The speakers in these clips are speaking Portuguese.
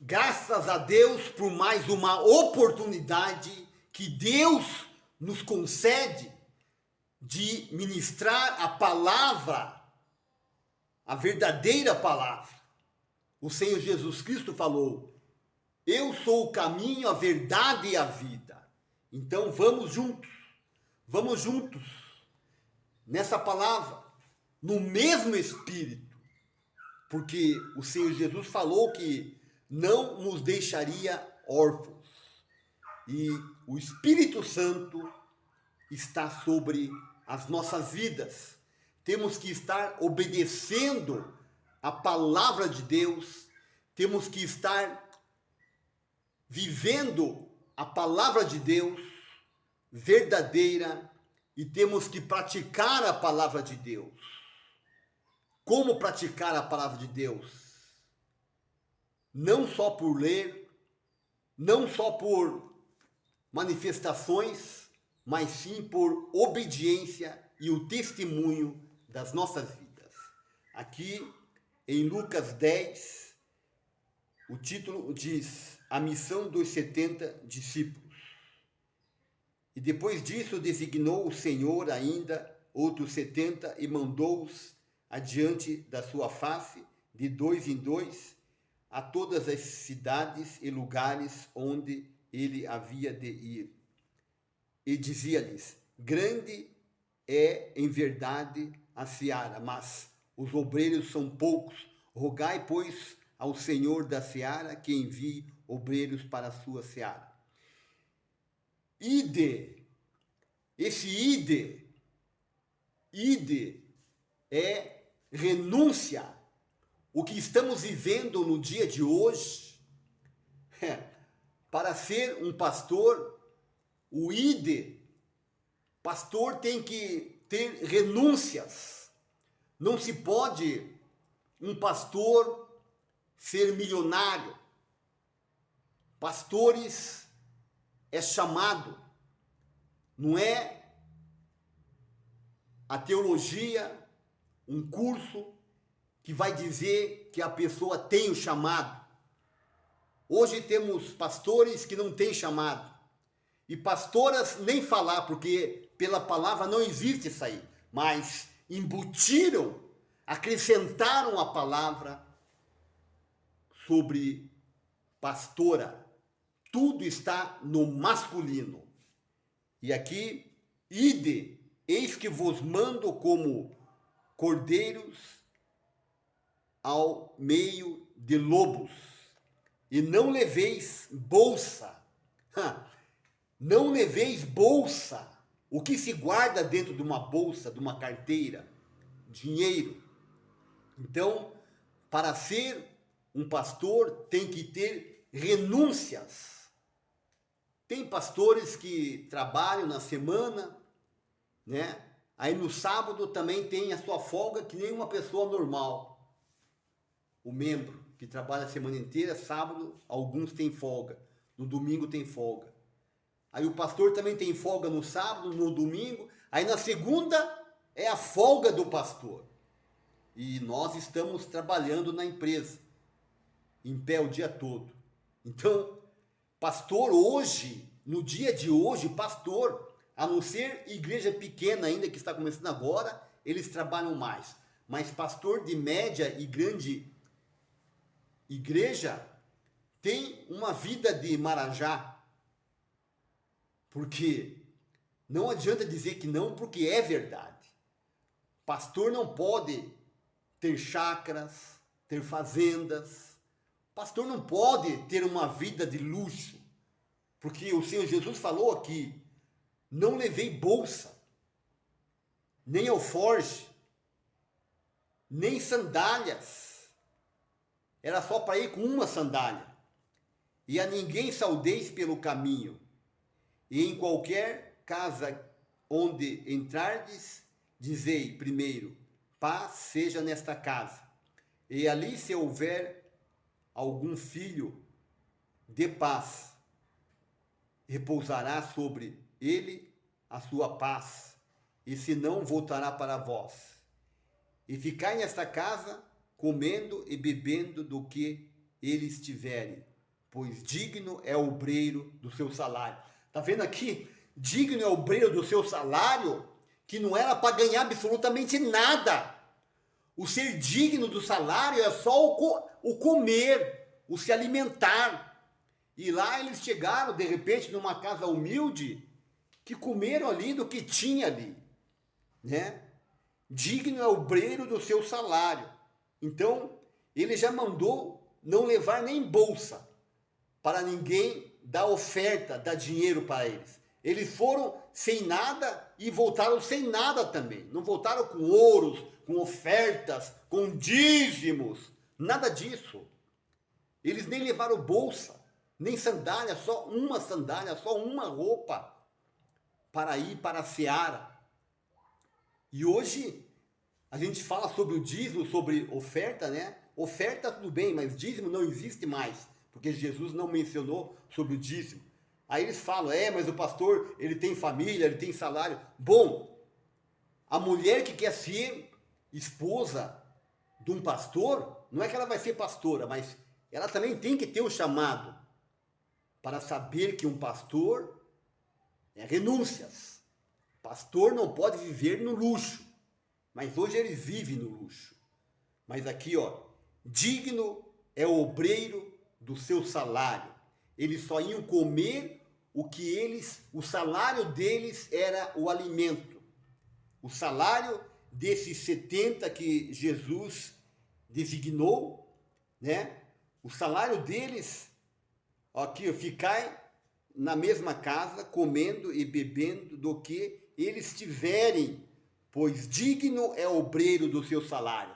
Graças a Deus por mais uma oportunidade que Deus nos concede de ministrar a palavra, a verdadeira palavra. O Senhor Jesus Cristo falou: eu sou o caminho, a verdade e a vida. Então vamos juntos nessa palavra, no mesmo Espírito, porque o Senhor Jesus falou que não nos deixaria órfãos. E o Espírito Santo está sobre as nossas vidas. Temos que estar obedecendo a palavra de Deus, temos que estar vivendo a palavra de Deus verdadeira e temos que praticar a palavra de Deus. Como praticar a palavra de Deus? Não só por ler, não só por manifestações, mas sim por obediência e o testemunho das nossas vidas. Aqui em Lucas 10, o título diz: a missão dos 70 discípulos. E depois disso designou o Senhor ainda outros 70 e mandou-os adiante da sua face, de dois em dois, a todas as cidades e lugares onde ele havia de ir. E dizia-lhes: grande é em verdade a seara, mas os obreiros são poucos. Rogai, pois, ao Senhor da seara que envie obreiros para a sua seara. Ide, esse ide é renúncia. O que estamos vivendo no dia de hoje, para ser um pastor, o pastor tem que ter renúncias. Não se pode um pastor ser milionário. Pastores é chamado, não é a teologia, um curso que vai dizer que a pessoa tem o chamado. Hoje temos pastores que não têm chamado. E pastoras nem falar, porque pela palavra não existe isso aí. Mas embutiram, acrescentaram a palavra sobre pastora. Tudo está no masculino. E aqui, ide, eis que vos mando como cordeiros ao meio de lobos, e não leveis bolsa. Não leveis bolsa. O que se guarda dentro de uma bolsa, de uma carteira? Dinheiro. Então, para ser um pastor, tem que ter renúncias. Tem pastores que trabalham na semana, né? Aí no sábado também tem a sua folga, que nem uma pessoa normal. O membro que trabalha a semana inteira, sábado, alguns têm folga. No domingo tem folga. Aí o pastor também tem folga no sábado, no domingo. Aí na segunda é a folga do pastor. E nós estamos trabalhando na empresa, em pé o dia todo. Então, pastor hoje, no dia de hoje, pastor, a não ser igreja pequena ainda que está começando agora, eles trabalham mais. Mas pastor de média e grande igreja tem uma vida de marajá. Porque não adianta dizer que não, porque é verdade. Pastor não pode ter chácaras, ter fazendas. Pastor não pode ter uma vida de luxo. Porque o Senhor Jesus falou aqui: não levei bolsa, nem alforje, nem sandálias. Era só para ir com uma sandália. E a ninguém saudeis pelo caminho. E em qualquer casa onde entrardes, dizei primeiro: paz seja nesta casa. E ali, se houver algum filho de paz, repousará sobre ele a sua paz, e se não, voltará para vós. E ficai nesta casa, comendo e bebendo do que eles tiverem, pois digno é o obreiro do seu salário. Tá vendo aqui? Digno é o obreiro do seu salário, que não era para ganhar absolutamente nada. O ser digno do salário é só o comer, o se alimentar. E lá eles chegaram, de repente, numa casa humilde, que comeram ali do que tinha ali, né? Digno é o obreiro do seu salário. Então, ele já mandou não levar nem bolsa, para ninguém dar oferta, dar dinheiro para eles. Eles foram sem nada e voltaram sem nada também. Não voltaram com ouros, com ofertas, com dízimos, nada disso. Eles nem levaram bolsa, nem sandália, só uma sandália, só uma roupa para ir para a seara. E hoje a gente fala sobre o dízimo, sobre oferta, né? Oferta tudo bem, mas dízimo não existe mais, porque Jesus não mencionou sobre o dízimo. Aí eles falam, mas o pastor, ele tem família, ele tem salário. Bom, a mulher que quer ser esposa de um pastor, não é que ela vai ser pastora, mas ela também tem que ter o chamado para saber que um pastor é renúncias. Pastor não pode viver no luxo, mas hoje ele vive no luxo. Mas aqui, digno é o obreiro do seu salário. Eles só iam comer o salário deles era o alimento. O salário desses 70 que Jesus designou, né? O salário deles, aqui, ficar na mesma casa, comendo e bebendo do que eles tiverem, pois digno é o obreiro do seu salário.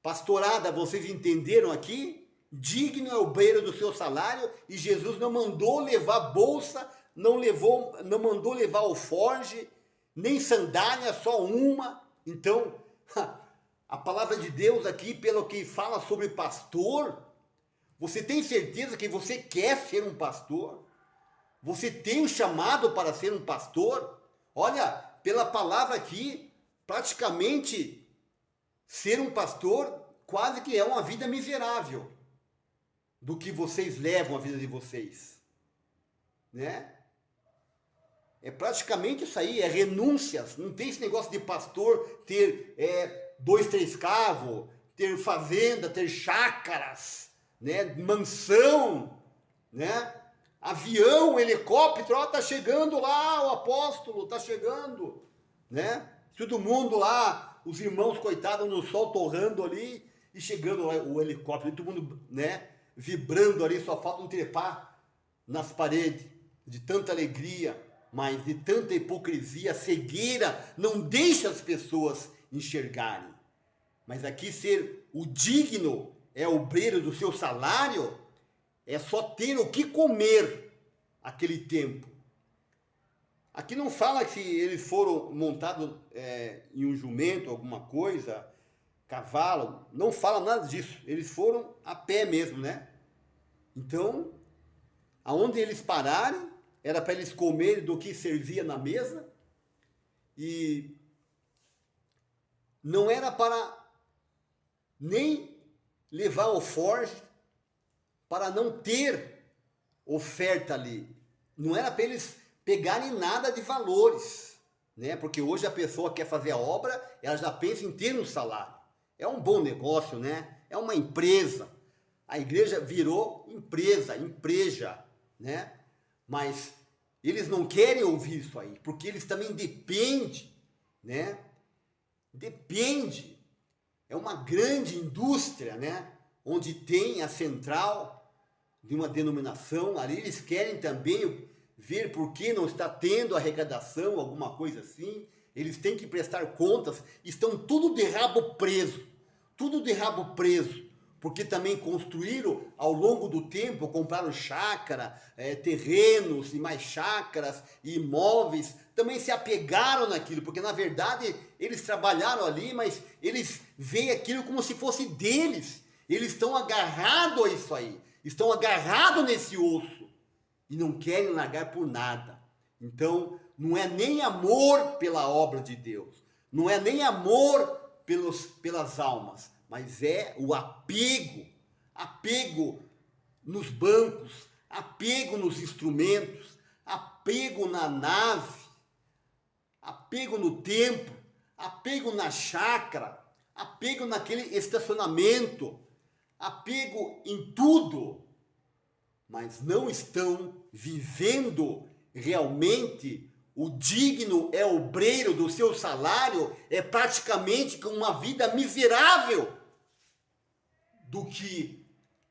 Pastorada, vocês entenderam aqui? Digno é o obreiro do seu salário, e Jesus não mandou levar bolsa, não mandou levar alforje, nem sandália, só uma. Então, a palavra de Deus aqui, pelo que fala sobre pastor, você tem certeza que você quer ser um pastor? Você tem um chamado para ser um pastor? Olha, pela palavra aqui, praticamente, ser um pastor quase que é uma vida miserável do que vocês levam a vida de vocês, né? É praticamente isso aí, é renúncias. Não tem esse negócio de pastor ter 2, 3 carros, ter fazenda, ter chácaras, né? Mansão, né? Avião, helicóptero, tá chegando lá o apóstolo, tá chegando, né? Todo mundo lá, os irmãos coitados no sol torrando ali, e chegando lá o helicóptero, todo mundo, né? Vibrando ali, só falta um trepar nas paredes, de tanta alegria, mas de tanta hipocrisia, cegueira, não deixa as pessoas enxergarem. Mas aqui ser o digno é obreiro do seu salário, é só ter o que comer aquele tempo. Aqui não fala que eles foram montados em um jumento, alguma coisa, cavalo, não fala nada disso. Eles foram a pé mesmo, né? Então, aonde eles pararem, era para eles comerem do que servia na mesa, e não era para nem levar alforje, para não ter oferta ali. Não era para eles pegarem nada de valores, né? Porque hoje a pessoa quer fazer a obra, ela já pensa em ter um salário. É um bom negócio, né? É uma empresa. A igreja virou empresa, né? Mas eles não querem ouvir isso aí, porque eles também dependem, né? Depende. É uma grande indústria, né? Onde tem a central de uma denominação, ali eles querem também ver por que não está tendo arrecadação, alguma coisa assim. Eles têm que prestar contas, estão tudo de rabo preso, porque também construíram ao longo do tempo, compraram chácara, terrenos e mais chácaras e imóveis, também se apegaram naquilo, porque na verdade eles trabalharam ali, mas eles veem aquilo como se fosse deles, eles estão agarrados a isso aí, estão agarrados nesse osso e não querem largar por nada. Então não é nem amor pela obra de Deus, não é nem amor pelas almas, mas é o apego nos bancos, apego nos instrumentos, apego na nave, apego no templo, apego na chácara, apego naquele estacionamento, apego em tudo, mas não estão vivendo realmente. O digno é obreiro do seu salário, é praticamente com uma vida miserável do que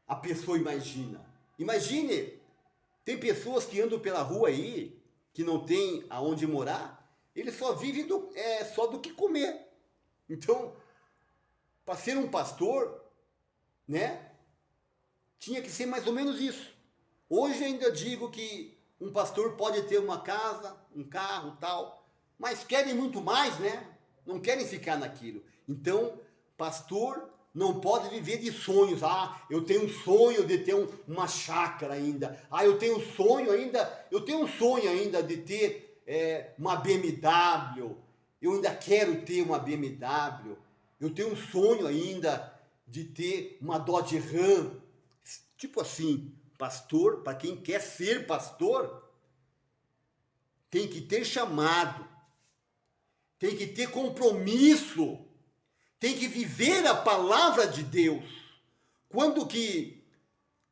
a pessoa imagina. Imagine, tem pessoas que andam pela rua aí, que não tem aonde morar, eles só vivem só do que comer. Então, para ser um pastor, né, tinha que ser mais ou menos isso. Hoje ainda digo que um pastor pode ter uma casa, um carro, tal, mas querem muito mais, né? Não querem ficar naquilo. Então, pastor não pode viver de sonhos. Ah, eu tenho um sonho de ter uma chácara ainda. Ah, eu tenho um sonho ainda de ter uma BMW. Eu ainda quero ter uma BMW. Eu tenho um sonho ainda de ter uma Dodge Ram. Tipo assim, pastor, para quem quer ser pastor, tem que ter chamado, tem que ter compromisso, tem que viver a palavra de Deus. Quando que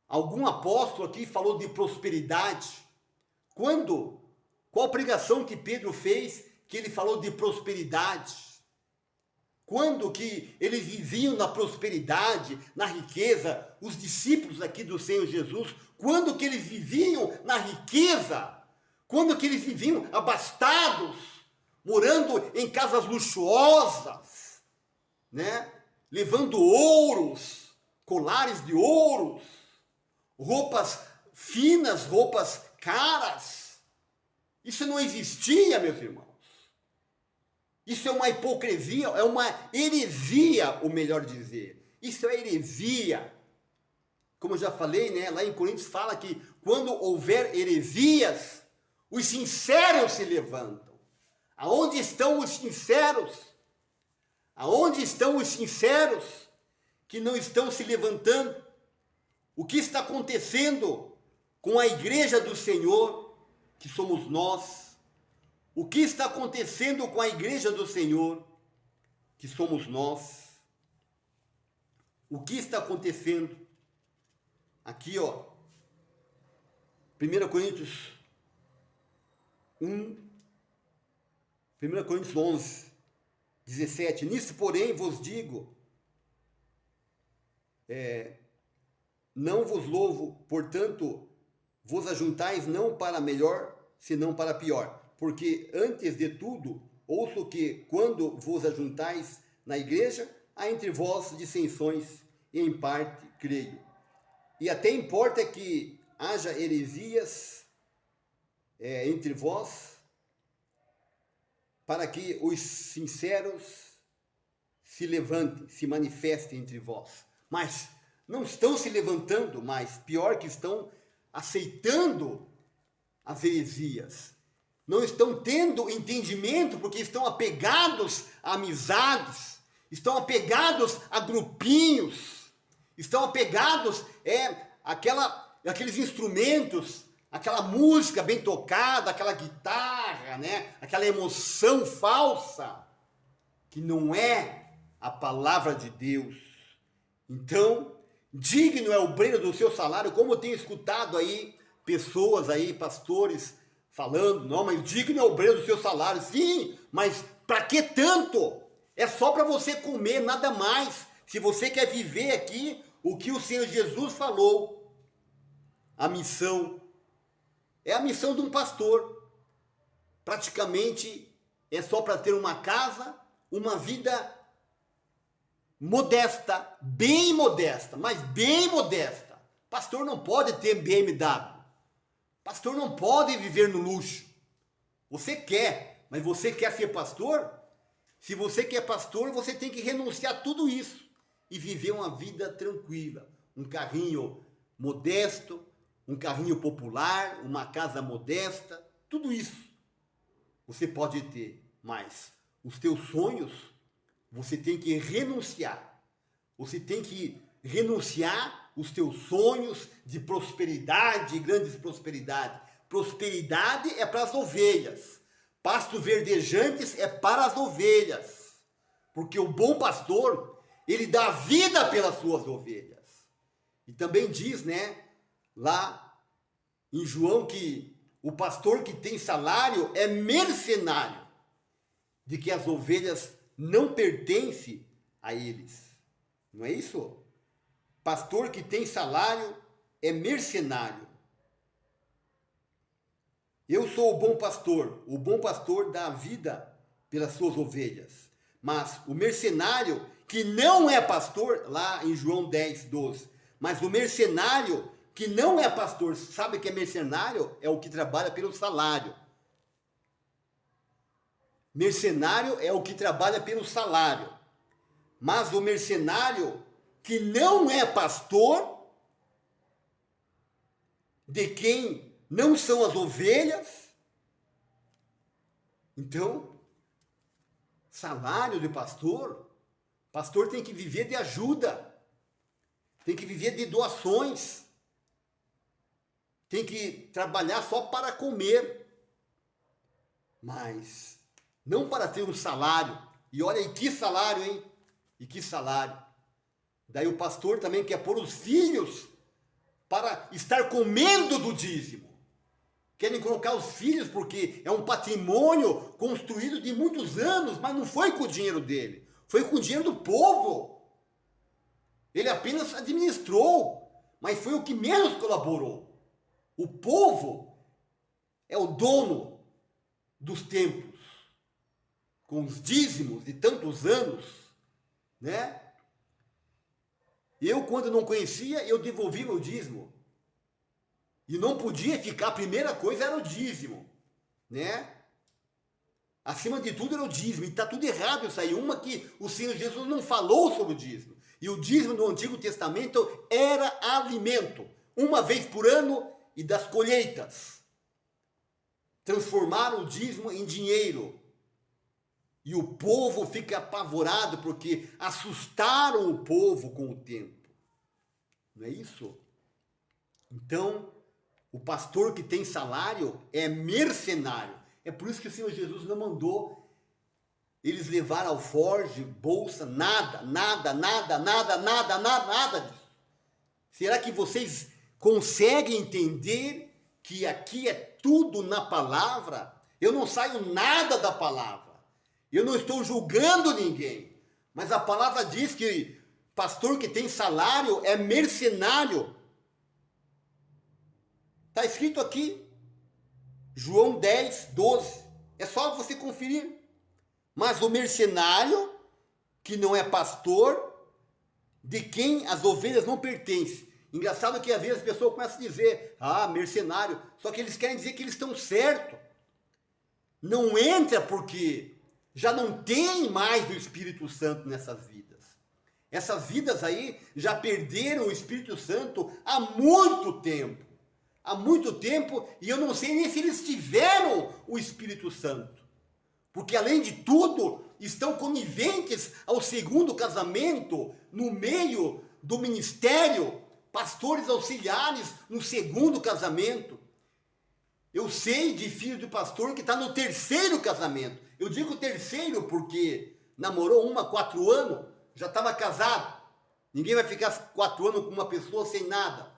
algum apóstolo aqui falou de prosperidade? Qual pregação que Pedro fez que ele falou de prosperidade? Quando que eles viviam na prosperidade, na riqueza, os discípulos aqui do Senhor Jesus, quando que eles viviam na riqueza? Quando que eles viviam abastados, morando em casas luxuosas, né? Levando ouros, colares de ouros, roupas finas, roupas caras. Isso não existia, meus irmãos. Isso é uma hipocrisia, é uma heresia, o melhor dizer. Isso é heresia. Como eu já falei, né? Lá em Coríntios fala que quando houver heresias, os sinceros se levantam. Aonde estão os sinceros? Aonde estão os sinceros que não estão se levantando? O que está acontecendo com a igreja do Senhor, que somos nós? O que está acontecendo com a igreja do Senhor, que somos nós? O que está acontecendo? Aqui, ó, 1 Coríntios 11, 17. Nisso, porém, vos digo, não vos louvo, portanto, vos ajuntais não para melhor, senão para pior. Porque, antes de tudo, ouço que, quando vos ajuntais na igreja, há entre vós dissensões, e em parte creio. E até importa que haja heresias entre vós, para que os sinceros se levantem, se manifestem entre vós. Mas não estão se levantando, mas pior que estão aceitando as heresias. Não estão tendo entendimento, porque estão apegados a amizades, estão apegados a grupinhos, estão apegados àqueles instrumentos, aquela música bem tocada, aquela guitarra, né? Aquela emoção falsa, que não é a palavra de Deus. Então, digno é o obreiro do seu salário, como eu tenho escutado aí, pessoas aí, pastores, falando, não, mas digno é o obreiro do seu salário. Sim, mas para que tanto? É só para você comer, nada mais. Se você quer viver aqui o que o Senhor Jesus falou, a missão é a missão de um pastor. Praticamente é só para ter uma casa, uma vida modesta, bem modesta, mas bem modesta. Pastor não pode ter BMW. Pastor não pode viver no luxo. Você quer, mas você quer ser pastor? Se você quer pastor, você tem que renunciar a tudo isso e viver uma vida tranquila. Um carrinho modesto, um carrinho popular, uma casa modesta, tudo isso você pode ter, mas os teus sonhos você tem que renunciar. Você tem que renunciar os teus sonhos de prosperidade, de grandes prosperidade. Prosperidade é para as ovelhas. Pastos verdejantes é para as ovelhas. Porque o bom pastor, ele dá vida pelas suas ovelhas. E também diz, né, lá em João, que o pastor que tem salário é mercenário, de que as ovelhas não pertencem a eles. Não é isso? Pastor que tem salário é mercenário. Eu sou o bom pastor dá a vida pelas suas ovelhas. Mas o mercenário que não é pastor, lá em João 10, 12, mas o mercenário que não é pastor, sabe que é mercenário? É o que trabalha pelo salário. Mercenário é o que trabalha pelo salário. Mas o mercenário que não é pastor, de quem não são as ovelhas, então, salário de pastor, pastor tem que viver de ajuda, tem que viver de doações, tem que trabalhar só para comer, mas não para ter um salário. E olha aí que salário, hein? E que salário. Daí o pastor também quer pôr os filhos para estar comendo do dízimo. Querem colocar os filhos porque é um patrimônio construído de muitos anos, mas não foi com o dinheiro dele, foi com o dinheiro do povo. Ele apenas administrou, mas foi o que menos colaborou. O povo é o dono dos templos, com os dízimos de tantos anos, né? Eu, quando não conhecia, eu devolvi meu dízimo. E não podia ficar, a primeira coisa era o dízimo, né? Acima de tudo era o dízimo, e está tudo errado isso aí. Uma que o Senhor Jesus não falou sobre o dízimo. E o dízimo no Antigo Testamento era alimento, uma vez por ano e das colheitas. Transformaram o dízimo em dinheiro. E o povo fica apavorado porque assustaram o povo com o tempo. Não é isso? Então, o pastor que tem salário é mercenário. É por isso que o Senhor Jesus não mandou eles levar alforje, bolsa, nada disso. Será que vocês conseguem entender que aqui é tudo na palavra? Eu não saio nada da palavra. Eu não estou julgando ninguém. Mas a palavra diz que pastor que tem salário é mercenário. Está escrito aqui, João 10, 12. É só você conferir. Mas o mercenário, que não é pastor, de quem as ovelhas não pertencem. Engraçado que às vezes as pessoas começam a dizer, mercenário, só que eles querem dizer que eles estão certos. Não entra porque já não tem mais o Espírito Santo nessas vidas. Essas vidas aí já perderam o Espírito Santo há muito tempo. Há muito tempo, e eu não sei nem se eles tiveram o Espírito Santo. Porque, além de tudo, estão coniventes ao segundo casamento, no meio do ministério, pastores auxiliares no segundo casamento. Eu sei de filho de pastor que está no terceiro casamento. Eu digo terceiro porque namorou 4 anos, já estava casado. Ninguém vai ficar 4 anos com uma pessoa sem nada.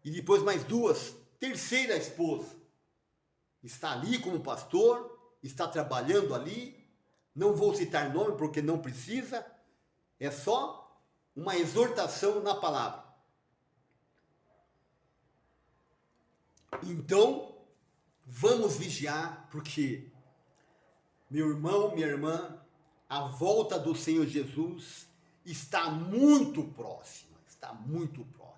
E depois mais 2, terceira esposa. Está ali como pastor, está trabalhando ali. Não vou citar nome porque não precisa. É só uma exortação na palavra. Então, vamos vigiar, porque, meu irmão, minha irmã, a volta do Senhor Jesus está muito próxima. Está muito próxima.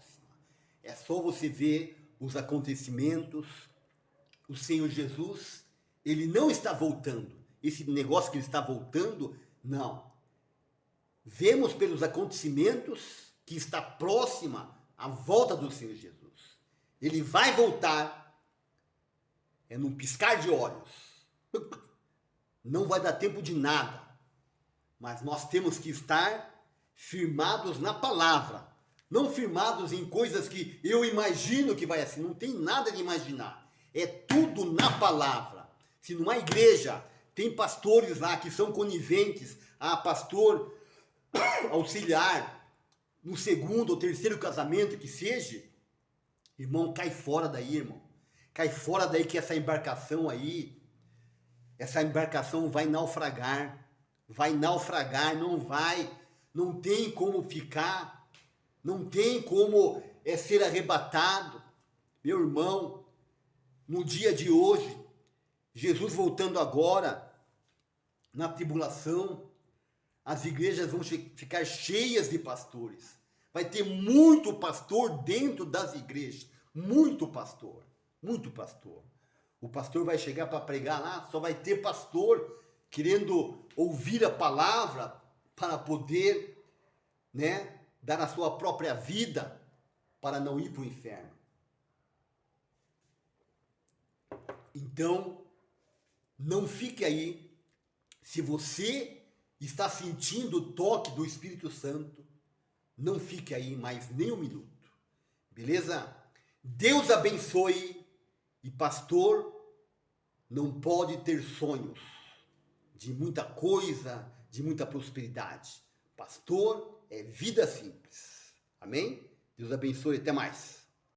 É só você ver os acontecimentos. O Senhor Jesus, ele não está voltando. Esse negócio que ele está voltando, não. Vemos pelos acontecimentos que está próxima a volta do Senhor Jesus. Ele vai voltar, é num piscar de olhos. Não vai dar tempo de nada. Mas nós temos que estar firmados na palavra. não firmados em coisas que eu imagino que vai assim. Não tem nada de imaginar. É tudo na palavra. Se numa igreja tem pastores lá que são coniventes, pastor auxiliar no segundo ou terceiro casamento que seja, irmão, cai fora daí, irmão. Cai fora daí que essa embarcação vai naufragar. Vai naufragar, não tem como ficar, não tem como ser arrebatado. Meu irmão, no dia de hoje, Jesus voltando agora, na tribulação, as igrejas vão ficar cheias de pastores. Vai ter muito pastor dentro das igrejas. Muito pastor. Muito pastor. O pastor vai chegar para pregar lá, só vai ter pastor querendo ouvir a palavra para poder, dar a sua própria vida para não ir para o inferno. Então, não fique aí. Se você está sentindo o toque do Espírito Santo, não fique aí mais nem um minuto. Beleza? Deus abençoe. E pastor não pode ter sonhos de muita coisa, de muita prosperidade. Pastor é vida simples. Amém? Deus abençoe. Até mais.